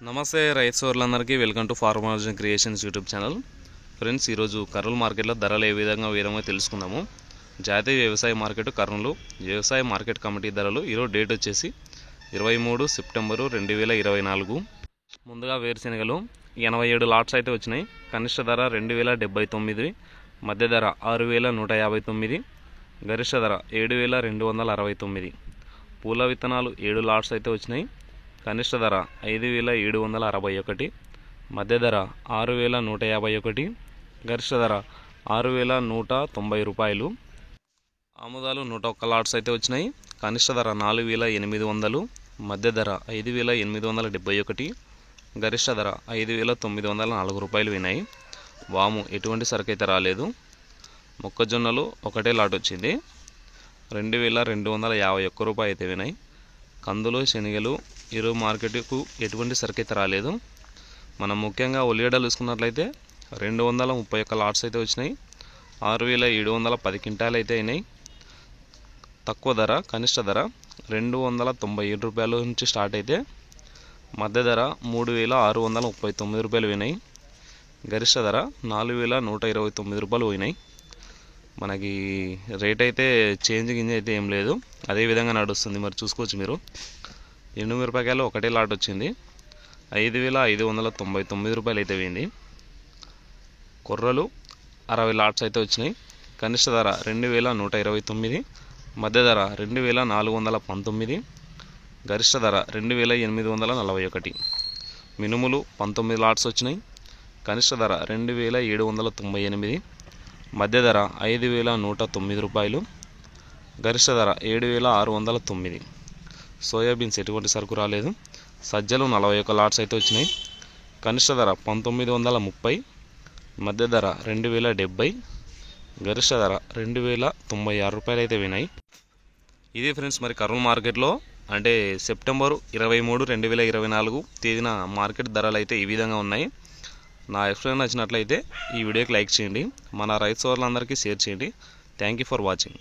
నమస్తే రైతు సోదరులందరికీ welcome to farmers creations YouTube channel. Friends, ఈరోజు కర్నూలు మార్కెట్లో ధరలు ఏ విధంగా తెలుసుకుందాము. జాతీయ వ్యవసాయ మార్కెట్ కర్నూలు వ్యవసాయ మార్కెట్ కమిటీ ధరలు ఈరోజు డేట్ వచ్చేసి 23 సెప్టెంబరు 2024. ముందుగా వేరుశెనగలు 87 లాట్స్ అయితే వచ్చినాయి. కనిష్ట ధర 2079, మధ్య ధర 6159, గరిష్ట ధర 7269. పూల విత్తనాలు 7 లాట్స్ అయితే వచ్చినాయి. కనిష్ట ధర 5761, మధ్య ధర 6151, గరిష్ట ధర 6190 రూపాయలు. ఆముదాలు 101 లాట్స్ అయితే వచ్చినాయి. కనిష్ట ధర 4800, మధ్య ధర 5871, గరిష్ట ధర 5904 రూపాయలు వినాయి. వాము ఎటువంటి సరుకు అయితే రాలేదు. మొక్కజొన్నలు ఒకటే లాట్ వచ్చింది, 2251 రూపాయలు అయితే వినాయి. కందులు శనగలు ఈరోజు మార్కెట్కు ఎటువంటి సరుకు అయితే రాలేదు. మనం ముఖ్యంగా ఉల్లిగడ్డలు చూసుకున్నట్లయితే 231 లాట్స్ అయితే వచ్చినాయి. 6710 క్వింటాలు అయితే అయినాయి. తక్కువ ధర కనిష్ట ధర 297 రూపాయల నుంచి స్టార్ట్ అయితే మధ్య ధర 3639 రూపాయలు పోయినాయి. గరిష్ట ధర 4129 రూపాయలు పోయినాయి. మనకి రేట్ అయితే చేంజ్ అయితే ఏం లేదు, అదే విధంగా నడుస్తుంది. మరి చూసుకోవచ్చు మీరు. ఎండుమిరపకాయలు ఒకటే లాట్ వచ్చింది, 5599 రూపాయలు అయితే పోయింది. కొర్రలు 60 లాట్స్ అయితే వచ్చినాయి. కనిష్ట ధర 2129, మధ్య ధర 2419, గరిష్ట ధర 2841. మినుములు 19 లాట్స్ వచ్చినాయి. కనిష్ట ధర 2798, మధ్య ధర 5109 రూపాయలు, గరిష్ట ధర 7609. సోయాబీన్స్ ఎటువంటి సరుకు రాలేదు. సజ్జలు 41 లాట్స్ అయితే వచ్చినాయి. కనిష్ట ధర 1930, మధ్య ధర 2070, గరిష్ట ధర 2096 రూపాయలు అయితే వినాయి. ఇది ఫ్రెండ్స్, మరి కర్నూలు మార్కెట్లో అంటే సెప్టెంబర్ 23, 2024 తేదీన మార్కెట్ ధరలు అయితే ఈ విధంగా ఉన్నాయి. నా ఎక్స్ప్లెయిన్ నచ్చినట్లయితే ఈ వీడియోకి లైక్ చేయండి, మన రైతు సోదరులందరికీ షేర్ చేయండి. Thank you for watching.